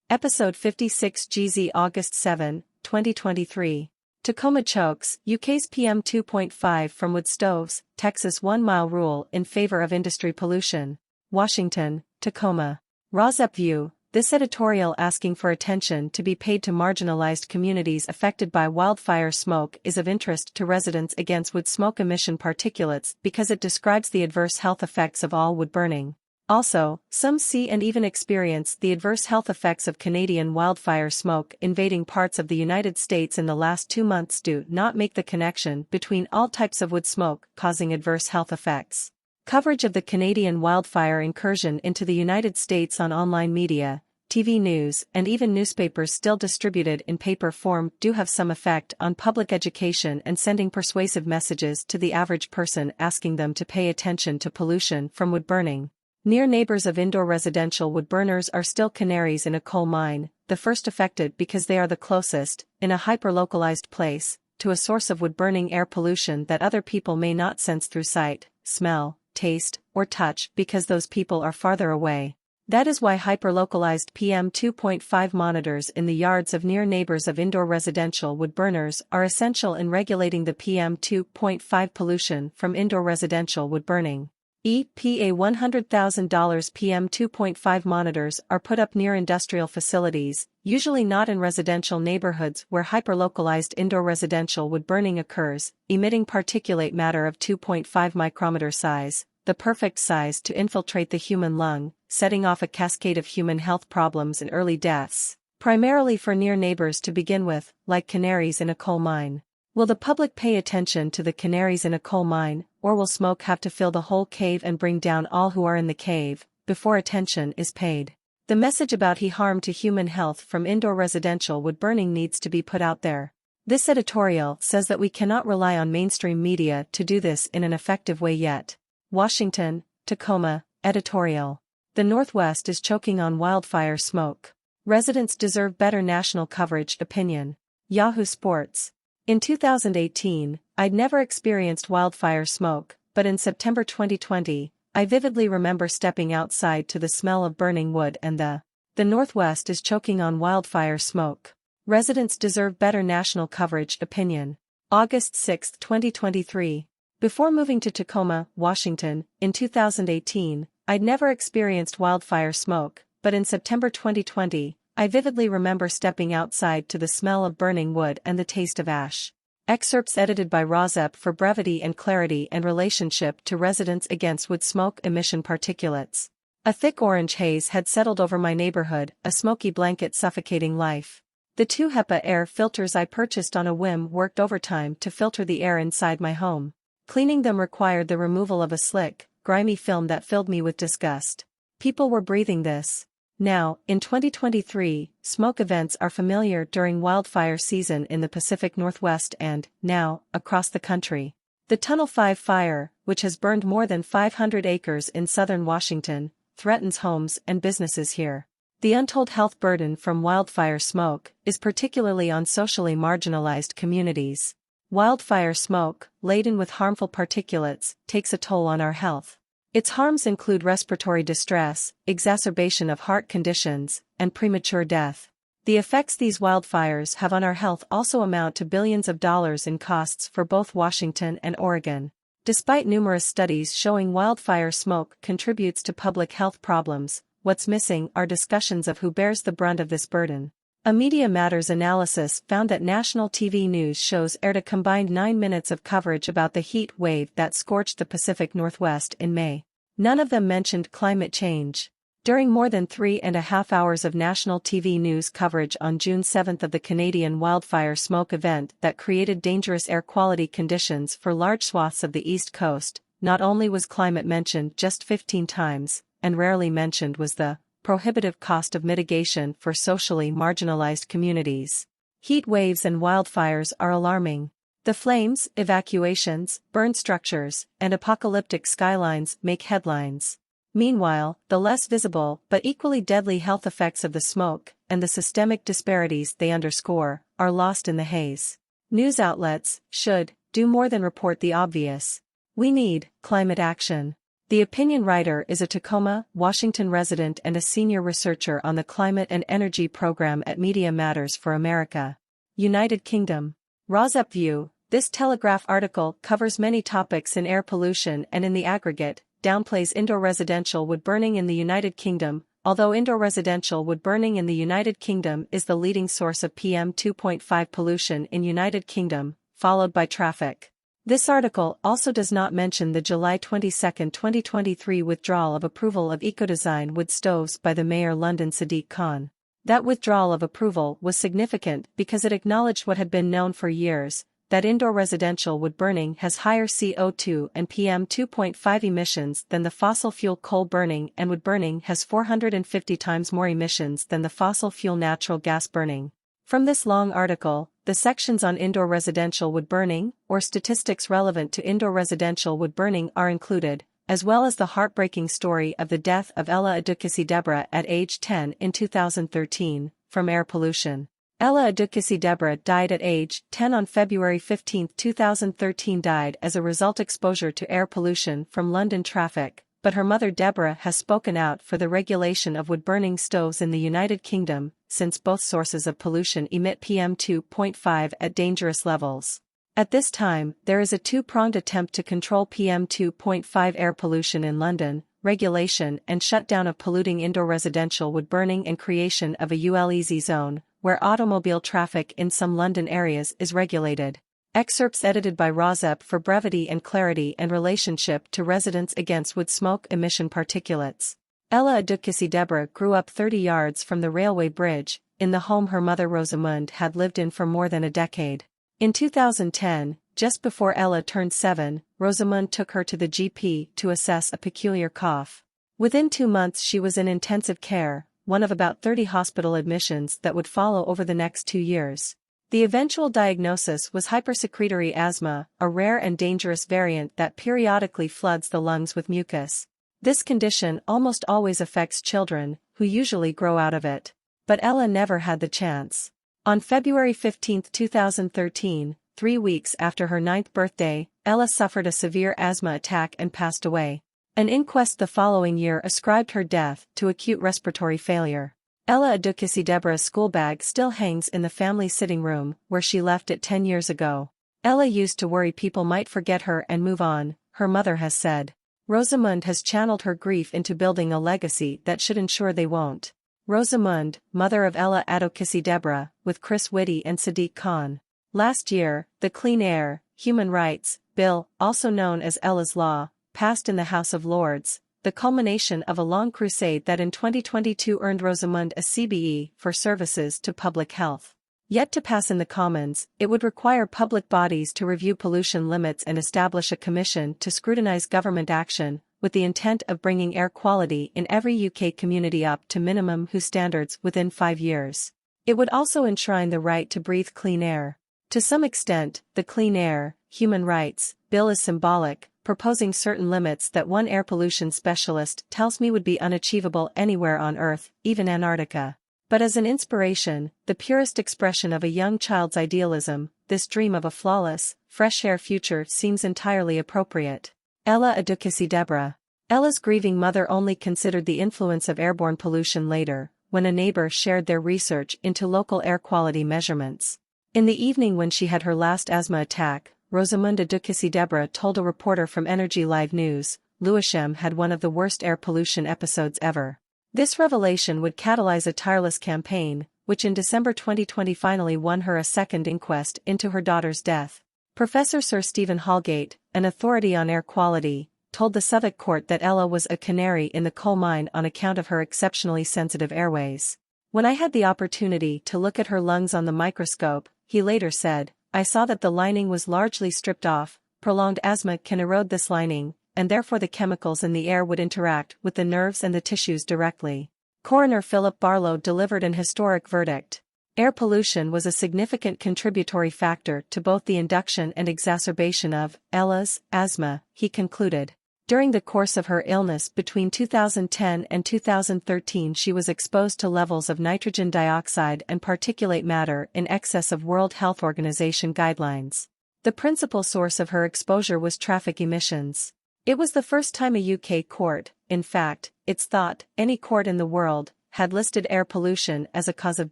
Episode 56 GZ August 7, 2023. Tacoma Chokes, UK's PM2.5 from wood stoves, Texas 1-mile rule in favor of industry pollution. Washington, Tacoma. RAWSEP view, this editorial asking for attention to be paid to marginalized communities affected by wildfire smoke is of interest to residents against wood smoke emission particulates because it describes the adverse health effects of all wood burning. Also, some see and even experience the adverse health effects of Canadian wildfire smoke invading parts of the United States in the last 2 months do not make the connection between all types of wood smoke causing adverse health effects. Coverage of the Canadian wildfire incursion into the United States on online media, TV news, and even newspapers still distributed in paper form do have some effect on public education and sending persuasive messages to the average person asking them to pay attention to pollution from wood burning. Near neighbors of indoor residential wood burners are still canaries in a coal mine, the first affected because they are the closest, in a hyper-localized place, to a source of wood-burning air pollution that other people may not sense through sight, smell, taste, or touch because those people are farther away. That is why hyper-localized PM2.5 monitors in the yards of near neighbors of indoor residential wood burners are essential in regulating the PM2.5 pollution from indoor residential wood burning. E P A $100,000 PM2.5 monitors are put up near industrial facilities, usually not in residential neighborhoods where hyperlocalized indoor residential wood burning occurs, emitting particulate matter of 2.5 micrometer size, the perfect size to infiltrate the human lung, setting off a cascade of human health problems and early deaths, primarily for near neighbors to begin with, like canaries in a coal mine. Will the public pay attention to the canaries in a coal mine, or will smoke have to fill the whole cave and bring down all who are in the cave, before attention is paid? The message about harm to human health from indoor residential wood burning needs to be put out there. This editorial says that we cannot rely on mainstream media to do this in an effective way yet. Washington, Tacoma, editorial. The Northwest is choking on wildfire smoke. Residents deserve better national coverage. Opinion. Yahoo Sports. In 2018, I'd never experienced wildfire smoke, but in September 2020, I vividly remember stepping outside to the smell of burning wood and the Northwest is choking on wildfire smoke. Residents deserve better national coverage. Opinion. August 6, 2023. Before moving to Tacoma, Washington, in 2018, I'd never experienced wildfire smoke, but in September 2020, I vividly remember stepping outside to the smell of burning wood and the taste of ash. Excerpts edited by RAWSEP for brevity and clarity and relationship to residents against wood smoke emission particulates. A thick orange haze had settled over my neighborhood, a smoky blanket suffocating life. The 2 HEPA air filters I purchased on a whim worked overtime to filter the air inside my home. Cleaning them required the removal of a slick, grimy film that filled me with disgust. People were breathing this. Now, in 2023, smoke events are familiar during wildfire season in the Pacific Northwest and, now, across the country. The Tunnel 5 fire, which has burned more than 500 acres in southern Washington, threatens homes and businesses here. The untold health burden from wildfire smoke is particularly on socially marginalized communities. Wildfire smoke, laden with harmful particulates, takes a toll on our health. Its harms include respiratory distress, exacerbation of heart conditions, and premature death. The effects these wildfires have on our health also amount to billions of dollars in costs for both Washington and Oregon. Despite numerous studies showing wildfire smoke contributes to public health problems, what's missing are discussions of who bears the brunt of this burden. A Media Matters analysis found that national TV news shows aired a combined 9 minutes of coverage about the heat wave that scorched the Pacific Northwest in May. None of them mentioned climate change. During more than 3.5 hours of national TV news coverage on June 7 of the Canadian wildfire smoke event that created dangerous air quality conditions for large swaths of the East Coast, not only was climate mentioned just 15 times, and rarely mentioned was the prohibitive cost of mitigation for socially marginalized communities. Heat waves and wildfires are alarming. The flames, evacuations, burned structures, and apocalyptic skylines make headlines. Meanwhile, the less visible but equally deadly health effects of the smoke, and the systemic disparities they underscore, are lost in the haze. News outlets should do more than report the obvious. We need climate action. The opinion writer is a Tacoma, Washington resident and a senior researcher on the Climate and Energy Program at Media Matters for America. United Kingdom. RAWSEP View. This Telegraph article covers many topics in air pollution and in the aggregate, downplays indoor residential wood burning in the United Kingdom, although indoor residential wood burning in the United Kingdom is the leading source of PM2.5 pollution in United Kingdom, followed by traffic. This article also does not mention the July 22, 2023 withdrawal of approval of ecodesign wood stoves by the Mayor London Sadiq Khan. That withdrawal of approval was significant because it acknowledged what had been known for years, that indoor residential wood burning has higher CO2 and PM2.5 emissions than the fossil fuel coal burning, and wood burning has 450 times more emissions than the fossil fuel natural gas burning. From this long article, the sections on indoor residential wood burning, or statistics relevant to indoor residential wood burning are included, as well as the heartbreaking story of the death of Ella Adukasi Deborah at age 10 in 2013, from air pollution. Ella Adukasi Deborah died at age 10 on February 15, 2013. Died as a result exposure to air pollution from London traffic, but her mother Deborah has spoken out for the regulation of wood-burning stoves in the United Kingdom, since both sources of pollution emit PM2.5 at dangerous levels. At this time, there is a two-pronged attempt to control PM2.5 air pollution in London: regulation and shutdown of polluting indoor residential wood burning and creation of a ULEZ zone, where automobile traffic in some London areas is regulated. Excerpts edited by RAWSEP for brevity and clarity and relationship to residents against wood smoke emission particulates. Ella Adukasi Deborah grew up 30 yards from the railway bridge, in the home her mother Rosamund had lived in for more than a decade. In 2010, just before Ella turned 7, Rosamund took her to the GP to assess a peculiar cough. Within 2 months she was in intensive care, one of about 30 hospital admissions that would follow over the next 2 years. The eventual diagnosis was hypersecretory asthma, a rare and dangerous variant that periodically floods the lungs with mucus. This condition almost always affects children, who usually grow out of it. But Ella never had the chance. On February 15, 2013, 3 weeks after her 9th birthday, Ella suffered a severe asthma attack and passed away. An inquest the following year ascribed her death to acute respiratory failure. Ella Adukasi Deborah's school bag still hangs in the family sitting room, where she left it 10 years ago. Ella used to worry people might forget her and move on, her mother has said. Rosamund has channeled her grief into building a legacy that should ensure they won't. Rosamund, mother of Ella Adukasi Deborah, with Chris Whitty and Sadiq Khan. Last year, the Clean Air, Human Rights Bill, also known as Ella's Law, passed in the House of Lords, the culmination of a long crusade that in 2022 earned Rosamund a CBE for services to public health. Yet to pass in the Commons, it would require public bodies to review pollution limits and establish a commission to scrutinise government action, with the intent of bringing air quality in every UK community up to minimum WHO standards within 5 years. It would also enshrine the right to breathe clean air. To some extent, the Clean Air, Human Rights Bill is symbolic, proposing certain limits that one air pollution specialist tells me would be unachievable anywhere on Earth, even Antarctica. But as an inspiration, the purest expression of a young child's idealism, this dream of a flawless, fresh air future seems entirely appropriate. Ella Adukasi Deborah. Ella's grieving mother only considered the influence of airborne pollution later, when a neighbor shared their research into local air quality measurements. In the evening when she had her last asthma attack, Rosamund Adukasi Deborah told a reporter from Energy Live News, Lewisham had one of the worst air pollution episodes ever. This revelation would catalyze a tireless campaign, which in December 2020 finally won her a second inquest into her daughter's death. Professor Sir Stephen Holgate, an authority on air quality, told the Southwark court that Ella was a canary in the coal mine on account of her exceptionally sensitive airways. When I had the opportunity to look at her lungs on the microscope, he later said, I saw that the lining was largely stripped off. Prolonged asthma can erode this lining, and therefore the chemicals in the air would interact with the nerves and the tissues directly. Coroner Philip Barlow delivered an historic verdict. Air pollution was a significant contributory factor to both the induction and exacerbation of Ella's asthma, he concluded. During the course of her illness between 2010 and 2013 she was exposed to levels of nitrogen dioxide and particulate matter in excess of World Health Organization guidelines. The principal source of her exposure was traffic emissions. It was the first time a UK court, in fact, it's thought, any court in the world, had listed air pollution as a cause of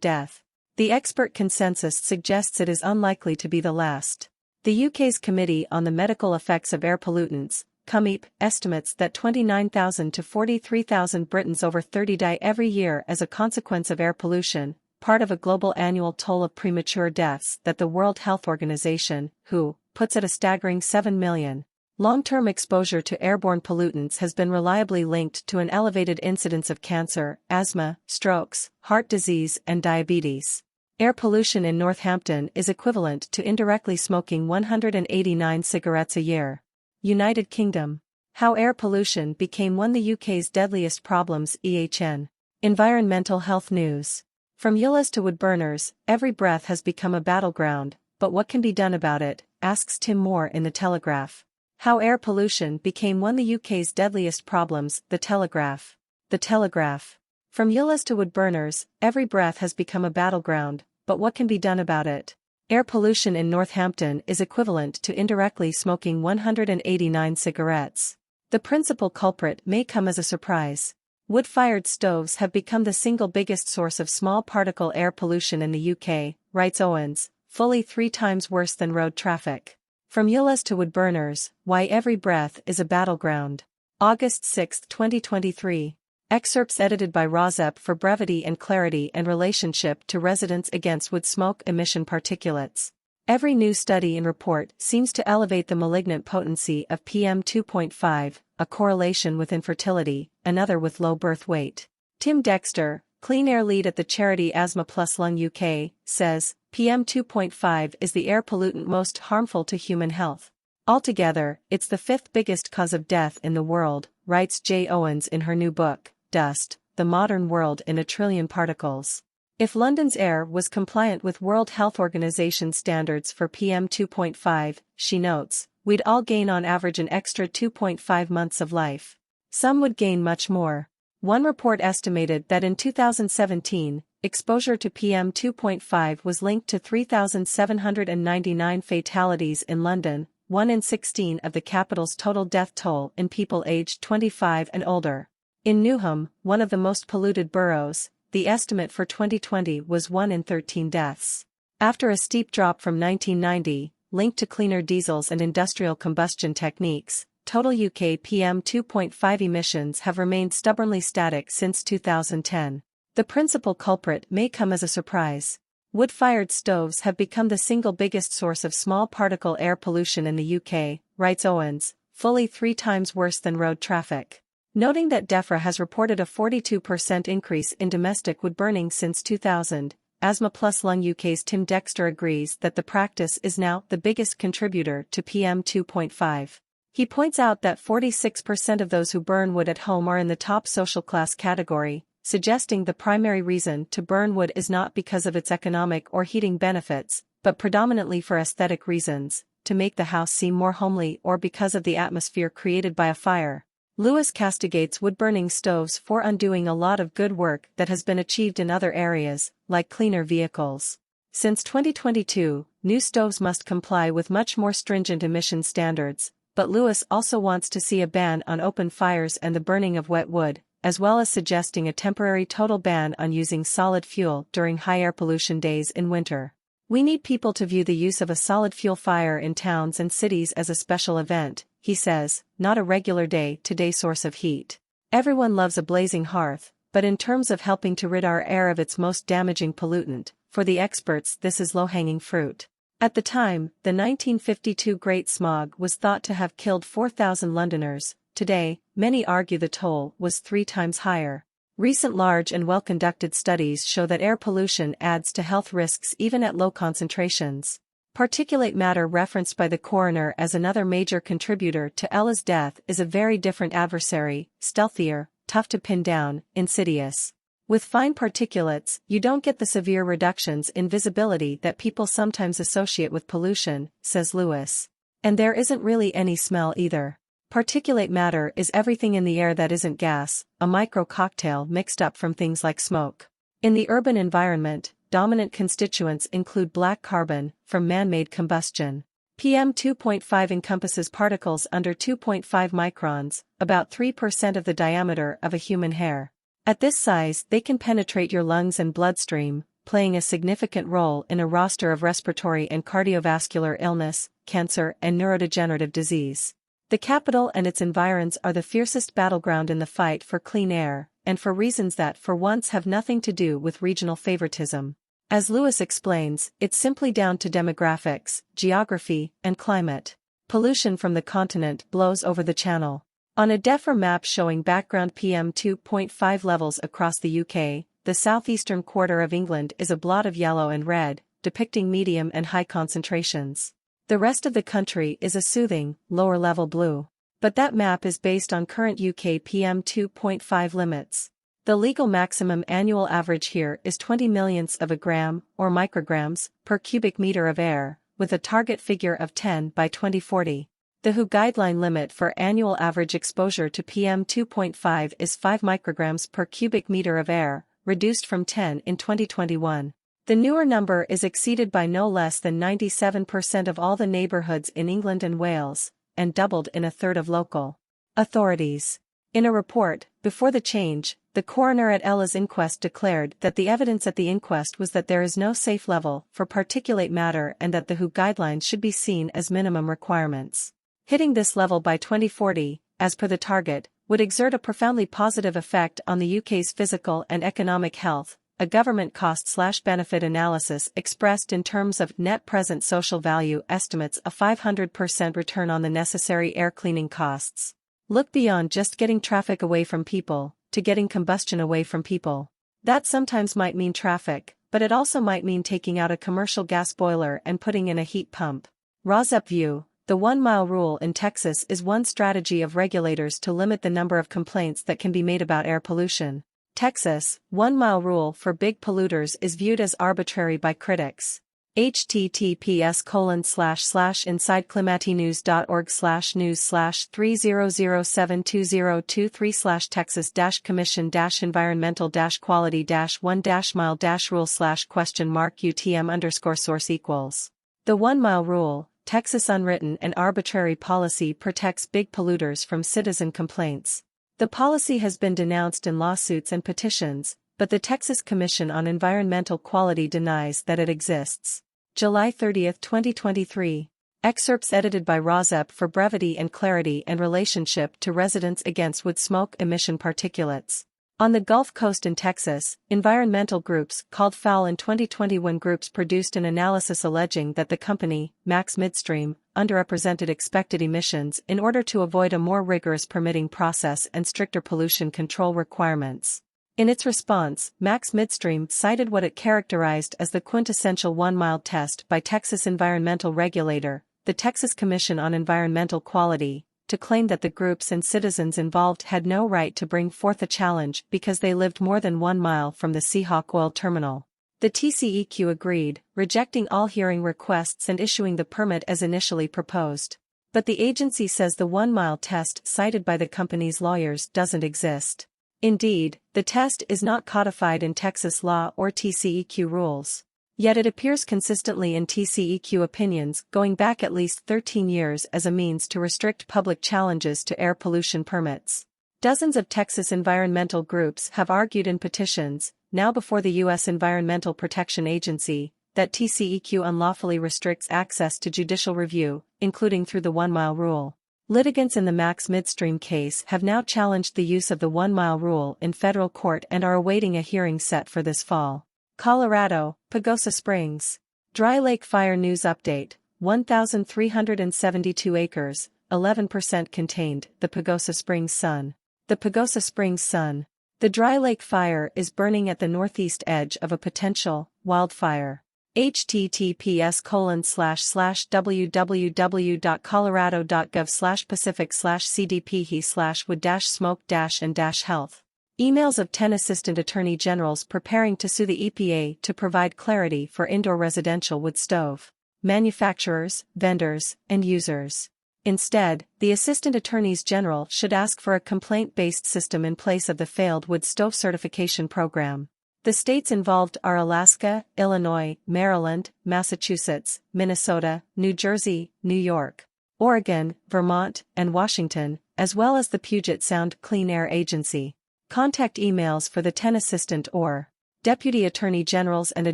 death. The expert consensus suggests it is unlikely to be the last. The UK's Committee on the Medical Effects of Air Pollutants, COMEP, estimates that 29,000 to 43,000 Britons over 30 die every year as a consequence of air pollution, part of a global annual toll of premature deaths that the World Health Organization, WHO, puts at a staggering 7 million. Long-term exposure to airborne pollutants has been reliably linked to an elevated incidence of cancer, asthma, strokes, heart disease and diabetes. Air pollution in Northampton is equivalent to indirectly smoking 189 cigarettes a year. United Kingdom. How air pollution became one of the UK's deadliest problems. EHN. Environmental health news. From yulas to woodburners, every breath has become a battleground, but what can be done about it, asks Tim Moore in The Telegraph. How air pollution became one of the UK's deadliest problems. The Telegraph. The Telegraph. From yulas to woodburners, every breath has become a battleground, but what can be done about it? Air pollution in Northampton is equivalent to indirectly smoking 189 cigarettes. The principal culprit may come as a surprise. Wood-fired stoves have become the single biggest source of small particle air pollution in the UK, writes Owens, fully 3 times worse than road traffic. From yulas to woodburners, why every breath is a battleground. August 6, 2023. Excerpts edited by RAWSEP for brevity and clarity and relationship to residents against wood smoke emission particulates. Every new study and report seems to elevate the malignant potency of PM2.5, a correlation with infertility, another with low birth weight. Tim Dexter, Clean Air Lead at the charity Asthma Plus Lung UK, says, PM2.5 is the air pollutant most harmful to human health. Altogether, it's the 5th biggest cause of death in the world, writes J. Owens in her new book, Dust, The Modern World in a Trillion Particles. If London's air was compliant with World Health Organization standards for PM2.5, she notes, we'd all gain on average an extra 2.5 months of life. Some would gain much more. One report estimated that in 2017, exposure to PM2.5 was linked to 3,799 fatalities in London, 1 in 16 of the capital's total death toll in people aged 25 and older. In Newham, one of the most polluted boroughs, the estimate for 2020 was 1 in 13 deaths. After a steep drop from 1990, linked to cleaner diesels and industrial combustion techniques, total UK PM2.5 emissions have remained stubbornly static since 2010. The principal culprit may come as a surprise. Wood-fired stoves have become the single biggest source of small particle air pollution in the UK, writes Owens, fully 3 times worse than road traffic. Noting that DEFRA has reported a 42% increase in domestic wood burning since 2000, Asthma Plus Lung UK's Tim Dexter agrees that the practice is now the biggest contributor to PM2.5. He points out that 46% of those who burn wood at home are in the top social class category, suggesting the primary reason to burn wood is not because of its economic or heating benefits, but predominantly for aesthetic reasons, to make the house seem more homely or because of the atmosphere created by a fire. Lewis castigates wood-burning stoves for undoing a lot of good work that has been achieved in other areas, like cleaner vehicles. Since 2022, new stoves must comply with much more stringent emission standards, but Lewis also wants to see a ban on open fires and the burning of wet wood, as well as suggesting a temporary total ban on using solid fuel during high air pollution days in winter. We need people to view the use of a solid fuel fire in towns and cities as a special event, he says, not a regular day-to-day source of heat. Everyone loves a blazing hearth, but in terms of helping to rid our air of its most damaging pollutant, for the experts this is low-hanging fruit. At the time, the 1952 Great Smog was thought to have killed 4,000 Londoners. Today, many argue the toll was 3 times higher. Recent large and well-conducted studies show that air pollution adds to health risks even at low concentrations. Particulate matter referenced by the coroner as another major contributor to Ella's death is a very different adversary, stealthier, tough to pin down, insidious. With fine particulates, you don't get the severe reductions in visibility that people sometimes associate with pollution, says Lewis. And there isn't really any smell either. Particulate matter is everything in the air that isn't gas, a micro-cocktail mixed up from things like smoke. In the urban environment, dominant constituents include black carbon, from man-made combustion. PM2.5 encompasses particles under 2.5 microns, about 3% of the diameter of a human hair. At this size, they can penetrate your lungs and bloodstream, playing a significant role in a roster of respiratory and cardiovascular illness, cancer, and neurodegenerative disease. The capital and its environs are the fiercest battleground in the fight for clean air, and for reasons that for once have nothing to do with regional favoritism. As Lewis explains, it's simply down to demographics, geography, and climate. Pollution from the continent blows over the channel. On a DEFRA map showing background PM2.5 levels across the UK, the southeastern quarter of England is a blot of yellow and red, depicting medium and high concentrations. The rest of the country is a soothing, lower-level blue. But that map is based on current UK PM2.5 limits. The legal maximum annual average here is 20 millionths of a gram, or micrograms, per cubic meter of air, with a target figure of 10 by 2040. The WHO guideline limit for annual average exposure to PM2.5 is 5 micrograms per cubic meter of air, reduced from 10 in 2021. The newer number is exceeded by no less than 97% of all the neighbourhoods in England and Wales, and doubled in a third of local authorities. In a report, before the change, the coroner at Ella's inquest declared that the evidence at the inquest was that there is no safe level for particulate matter and that the WHO guidelines should be seen as minimum requirements. Hitting this level by 2040, as per the target, would exert a profoundly positive effect on the UK's physical and economic health, a government cost/benefit analysis expressed in terms of net present social value estimates a 500% return on the necessary air cleaning costs. Look beyond just getting traffic away from people, to getting combustion away from people. That sometimes might mean traffic, but it also might mean taking out a commercial gas boiler and putting in a heat pump. RAWSEP view. The 1 mile rule in Texas is one strategy of regulators to limit the number of complaints that can be made about air pollution. Texas, 1 mile rule for big polluters is viewed as arbitrary by critics. https://insideclimatynews.org/news/30072023/texas-commission-environmental-quality-1-mile-rule/question mark UTM_source=. The 1 mile rule, Texas' unwritten and arbitrary policy protects big polluters from citizen complaints. The policy has been denounced in lawsuits and petitions, but the Texas Commission on Environmental Quality denies that it exists. July 30, 2023. Excerpts edited by RAWSEP for brevity and clarity and relationship to residents against wood smoke emission particulates. On the Gulf Coast in Texas, environmental groups called FOUL in 2021 groups produced an analysis alleging that the company, Max Midstream, underrepresented expected emissions in order to avoid a more rigorous permitting process and stricter pollution control requirements. In its response, Max Midstream cited what it characterized as the quintessential 1 mile test by Texas environmental regulator, the Texas Commission on Environmental Quality, to claim that the groups and citizens involved had no right to bring forth a challenge because they lived more than 1 mile from the Seahawk oil terminal. The TCEQ agreed, rejecting all hearing requests and issuing the permit as initially proposed. But the agency says the 1 mile test cited by the company's lawyers doesn't exist. Indeed, the test is not codified in Texas law or TCEQ rules. Yet it appears consistently in TCEQ opinions going back at least 13 years as a means to restrict public challenges to air pollution permits. Dozens of Texas environmental groups have argued in petitions, now before the U.S. Environmental Protection Agency, that TCEQ unlawfully restricts access to judicial review, including through the 1 mile rule. Litigants in the Max Midstream case have now challenged the use of the 1 mile rule in federal court and are awaiting a hearing set for this fall. Colorado, Pagosa Springs. Dry Lake Fire News Update, 1,372 acres, 11% contained, the Pagosa Springs Sun. The Pagosa Springs Sun. The Dry Lake Fire is burning at the northeast edge of a potential wildfire. https://www.colorado.gov/pacific/cdp/wood-smoke-and-health. Emails of 10 assistant attorney generals preparing to sue the EPA to provide clarity for indoor residential wood stove manufacturers, vendors, and users. Instead, the assistant attorneys general should ask for a complaint-based system in place of the failed wood stove certification program. The states involved are Alaska, Illinois, Maryland, Massachusetts, Minnesota, New Jersey, New York, Oregon, Vermont, and Washington, as well as the Puget Sound Clean Air Agency. Contact emails for the 10 assistant or deputy attorney generals and a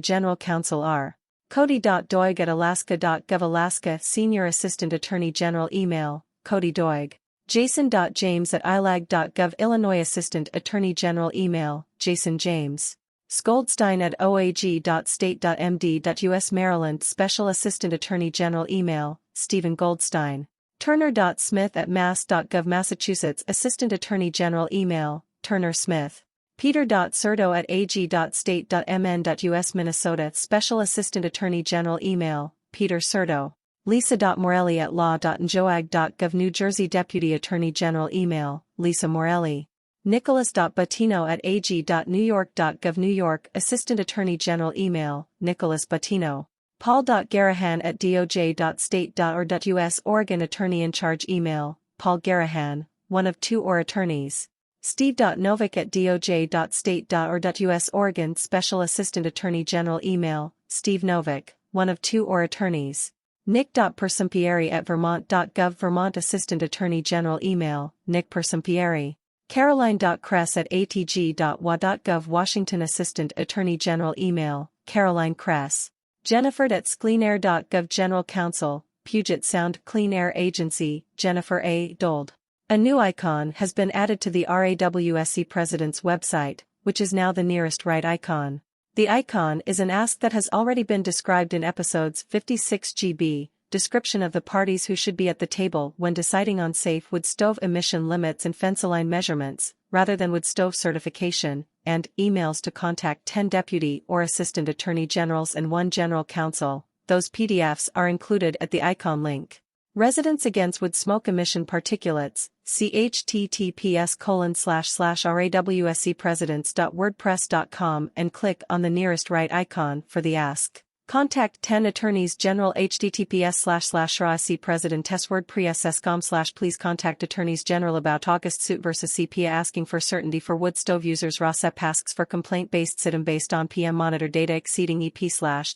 general counsel are cody.doig@alaska.gov. Alaska Senior Assistant Attorney General email, Cody Doig. jason.james@ilag.gov. Illinois Assistant Attorney General email, Jason James. Goldstein@oag.state.md.us. Maryland Special Assistant Attorney General email, Stephen Goldstein. Turner.smith@mass.gov. Massachusetts Assistant Attorney General email, Turner Smith. Peter.Serto@ag.state.mn.us. Minnesota Special Assistant Attorney General email, Peter Serto. Lisa.Morelli@law.njoag.gov. New Jersey Deputy Attorney General email, Lisa Morelli. Nicholas.Batino@ag.newyork.gov. New York Assistant Attorney General email, Nicholas Batino. Paul.Garahan@doj.state.or.us. Oregon Attorney in Charge email, Paul Garahan, one of 2 or attorneys. Steve.Novick@doj.state.or.us. Oregon Special Assistant Attorney General email, Steve Novick, one of 2 or attorneys. Nick.Persampieri@vermont.gov. Vermont Assistant Attorney General email, Nick Persampieri. Caroline.Kress@atg.wa.gov. Washington Assistant Attorney General email, Caroline Kress. Jennifer.Scleenair.gov. General Counsel, Puget Sound Clean Air Agency, Jennifer A. Dold. A new icon has been added to the RAWSEP President's website, which is now the nearest right icon. The icon is an ask that has already been described in episodes 56 GB, description of the parties who should be at the table when deciding on safe wood stove emission limits and fenceline measurements, rather than wood stove certification, and emails to contact 10 deputy or assistant attorney generals and 1 general counsel. Those PDFs are included at the icon link. Residents Against Wood Smoke Emission Particulates, see https://rawseppresidents.wordpress.com and click on the nearest right icon for the ask. Contact 10 Attorneys General https://rawseppresident.wordpress.com/ Please contact Attorneys General about August suit versus E P A asking for certainty for wood stove users. RAWSEP asks for complaint-based sitem based on PM monitor data exceeding EP/.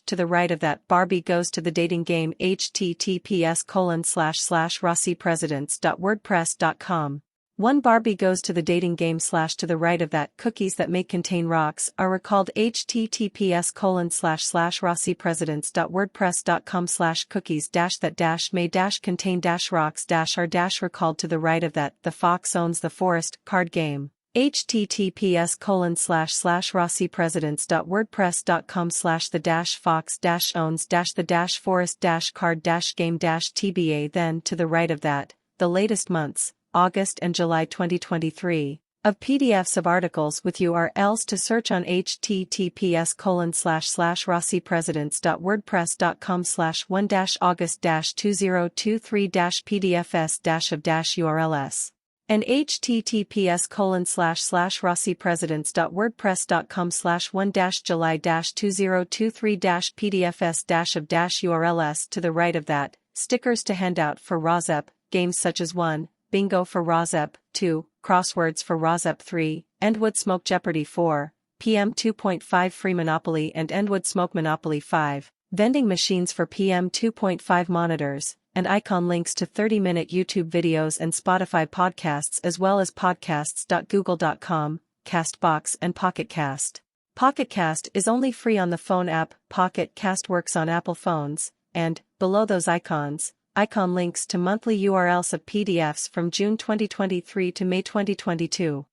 To the right of that, Barbie goes to the dating game https://rawseppresidents.wordpress.com. 1 Barbie goes to the dating game / to the right of that, cookies that may contain rocks are recalled https://rawseppresidents.wordpress.com/ cookies that may contain rocks are recalled to the right of that, the fox owns the forest card game. https://rawseppresidents.wordpress.com/ the fox owns the forest card game TBA. Then to the right of that, the latest months, August and July 2023, of PDFs of articles with URLs to search on https://rawseppresidents.wordpress.com/ 1-August-2023-PDFs-of-URLs. And https://rawseppresidents.wordpress.com/ 1-July-2023-PDFs-of-URLs. To the right of that, stickers to hand out for RAWSEP, games such as 1. Bingo for RAWSEP, 2. Crosswords for RAWSEP 3, Endwood Smoke Jeopardy 4, PM2.5 Free Monopoly and Endwood Smoke Monopoly 5, vending machines for PM2.5 monitors, and icon links to 30-minute YouTube videos and Spotify podcasts as well as podcasts.google.com, CastBox and Pocket Cast. Pocket Cast is only free on the phone app. Pocket Cast works on Apple phones, and, below those icons, icon links to monthly URLs of PDFs from June 2023 to May 2022.